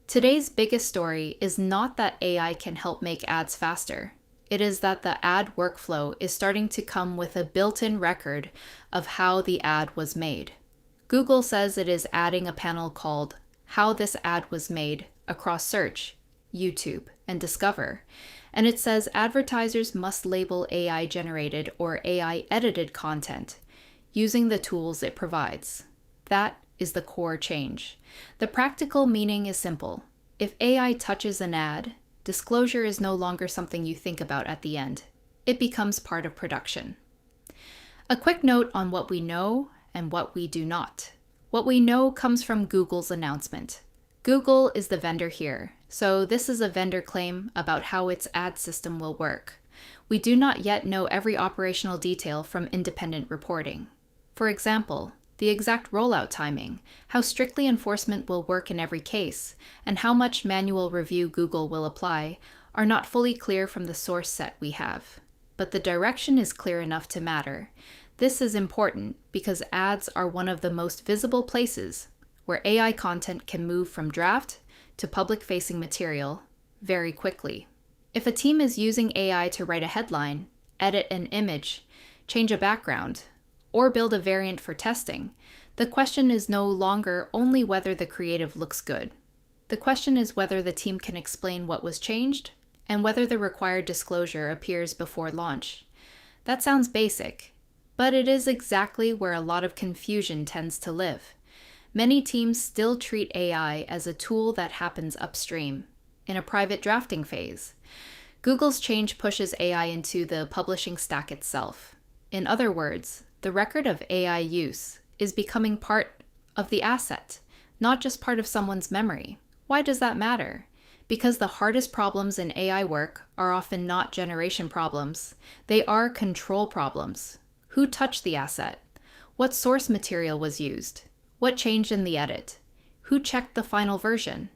Today's biggest story is not that AI can help make ads faster. It is that the ad workflow is starting to come with a built-in record of how the ad was made. Google says it is adding a panel called How This Ad Was Made across Search, YouTube, and Discover, and it says advertisers must label AI-generated or AI-edited content using the tools it provides. That is the core change. The practical meaning is simple. If AI touches an ad, disclosure is no longer something you think about at the end. It becomes part of production. A quick note on what we know and what we do not. What we know comes from Google's announcement. Google is the vendor here, so this is a vendor claim about how its ad system will work. We do not yet know every operational detail from independent reporting. For example, the exact rollout timing, how strictly enforcement will work in every case, and how much manual review Google will apply are not fully clear from the source set we have. But the direction is clear enough to matter. This is important because ads are one of the most visible places where AI content can move from draft to public-facing material very quickly. If a team is using AI to write a headline, edit an image, change a background, or build a variant for testing, the question is no longer only whether the creative looks good. The question is whether the team can explain what was changed and whether the required disclosure appears before launch. That sounds basic, but it is exactly where a lot of confusion tends to live. Many teams still treat AI as a tool that happens upstream, in a private drafting phase. Google's change pushes AI into the publishing stack itself. In other words, the record of AI use is becoming part of the asset, not just part of someone's memory. Why does that matter? Because the hardest problems in AI work are often not generation problems. They are control problems. Who touched the asset? What source material was used? What changed in the edit? Who checked the final version?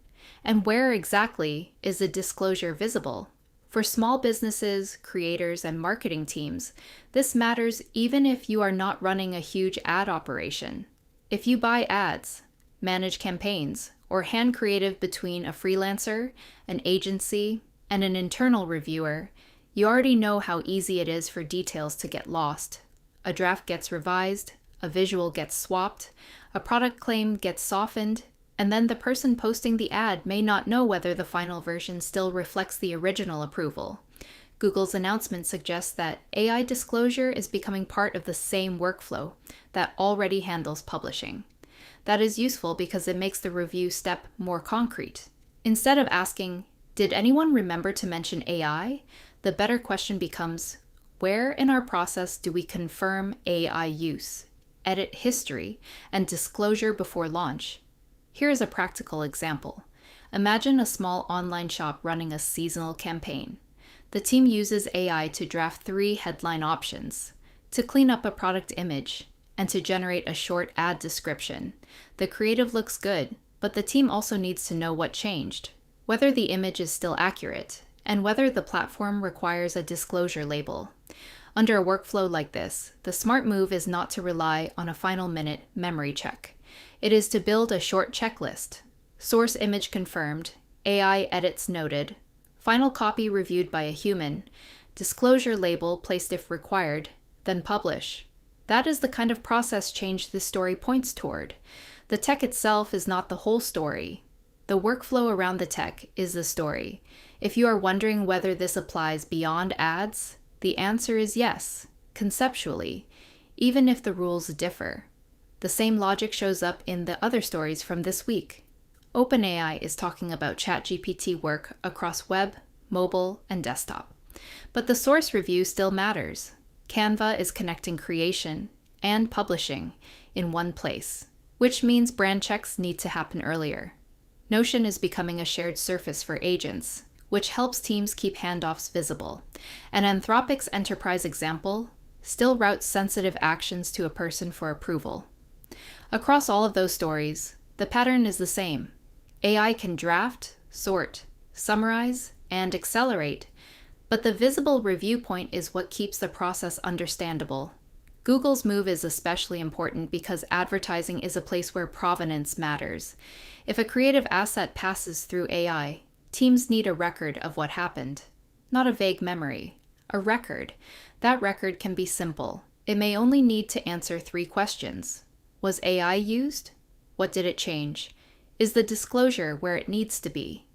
And where exactly is the disclosure visible? For small businesses, creators, and marketing teams, this matters even if you are not running a huge ad operation. If you buy ads, manage campaigns, or hand creative between a freelancer, an agency, and an internal reviewer, you already know how easy it is for details to get lost. A draft gets revised, a visual gets swapped, a product claim gets softened, and then the person posting the ad may not know whether the final version still reflects the original approval. Google's announcement suggests that AI disclosure is becoming part of the same workflow that already handles publishing. That is useful because it makes the review step more concrete. Instead of asking, "Did anyone remember to mention AI?" the better question becomes, where in our process do we confirm AI use, edit history, and disclosure before launch? Here is a practical example. Imagine a small online shop running a seasonal campaign. The team uses AI to draft 3 headline options, to clean up a product image, and to generate a short ad description. The creative looks good, but the team also needs to know what changed, whether the image is still accurate, and whether the platform requires a disclosure label. Under a workflow like this, the smart move is not to rely on a final minute memory check. It is to build a short checklist. Source image confirmed, AI edits noted, final copy reviewed by a human, disclosure label placed if required, then publish. That is the kind of process change this story points toward. The tech itself is not the whole story. The workflow around the tech is the story. If you are wondering whether this applies beyond ads, the answer is yes, conceptually, even if the rules differ. The same logic shows up in the other stories from this week. OpenAI is talking about ChatGPT work across web, mobile, and desktop. But the source review still matters. Canva is connecting creation and publishing in one place, which means brand checks need to happen earlier. Notion is becoming a shared surface for agents, which helps teams keep handoffs visible. And Anthropic's enterprise example still routes sensitive actions to a person for approval. Across all of those stories, the pattern is the same. AI can draft, sort, summarize, and accelerate, but the visible review point is what keeps the process understandable. Google's move is especially important because advertising is a place where provenance matters. If a creative asset passes through AI, teams need a record of what happened. Not a vague memory, a record. That record can be simple. It may only need to answer 3 questions. Was AI used? What did it change? Is the disclosure where it needs to be?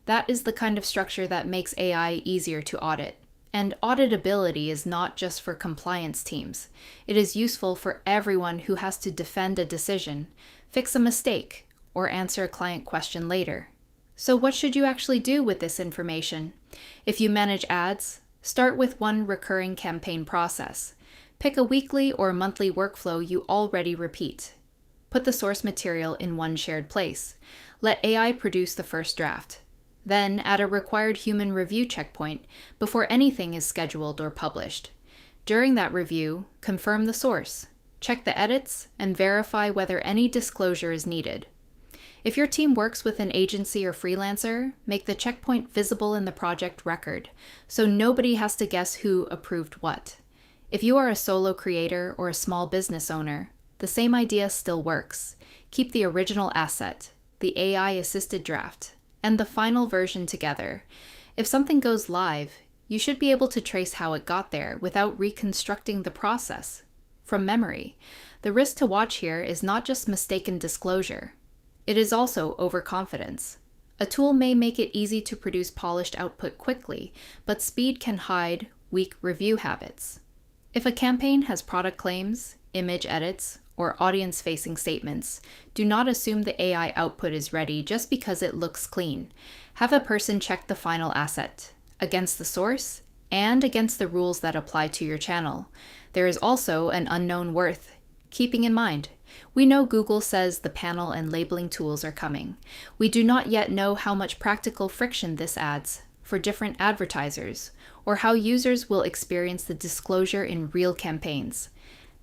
That is the kind of structure that makes AI easier to audit. And auditability is not just for compliance teams. It is useful for everyone who has to defend a decision, fix a mistake, or answer a client question later. So what should you actually do with this information? If you manage ads, start with one recurring campaign process. Pick a weekly or monthly workflow you already repeat. Put the source material in one shared place. Let AI produce the first draft. Then add a required human review checkpoint before anything is scheduled or published. During that review, confirm the source, check the edits, and verify whether any disclosure is needed. If your team works with an agency or freelancer, make the checkpoint visible in the project record, so nobody has to guess who approved what. If you are a solo creator or a small business owner, the same idea still works. Keep the original asset, the AI-assisted draft, and the final version together. If something goes live, you should be able to trace how it got there without reconstructing the process from memory. The risk to watch here is not just mistaken disclosure. It is also overconfidence. A tool may make it easy to produce polished output quickly, but speed can hide weak review habits. If a campaign has product claims, image edits, or audience-facing statements, do not assume the AI output is ready just because it looks clean. Have a person check the final asset against the source and against the rules that apply to your channel. There is also an unknown worth. Keeping in mind, we know Google says the panel and labeling tools are coming. We do not yet know how much practical friction this adds for different advertisers, or how users will experience the disclosure in real campaigns.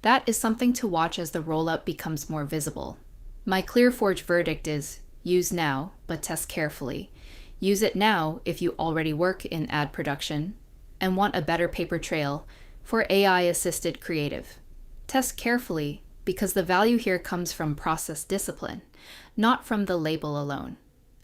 That is something to watch as the rollout becomes more visible. My ClearForge verdict is, use now, but test carefully. Use it now if you already work in ad production and want a better paper trail for AI-assisted creative. Test carefully because the value here comes from process discipline, not from the label alone.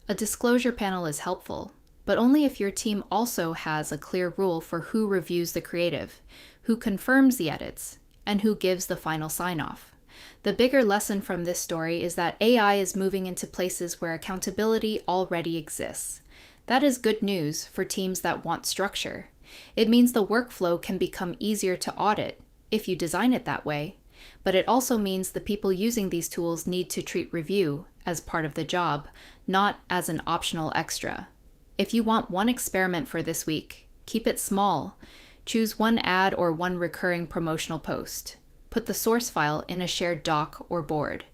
A disclosure panel is helpful, but only if your team also has a clear rule for who reviews the creative, who confirms the edits, and who gives the final sign-off. The bigger lesson from this story is that AI is moving into places where accountability already exists. That is good news for teams that want structure. It means the workflow can become easier to audit if you design it that way, but it also means the people using these tools need to treat review as part of the job, not as an optional extra. If you want one experiment for this week, keep it small. Choose one ad or one recurring promotional post. Put the source file in a shared doc or board.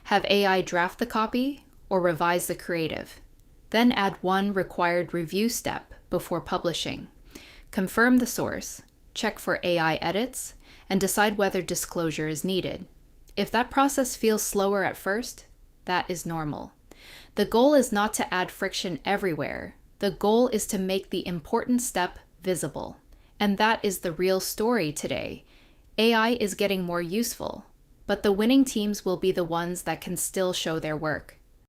Have AI draft the copy or revise the creative. Then add one required review step before publishing. Confirm the source, check for AI edits, and decide whether disclosure is needed. If that process feels slower at first, that is normal. The goal is not to add friction everywhere. The goal is to make the important step visible. And that is the real story today. AI is getting more useful, but the winning teams will be the ones that can still show their work.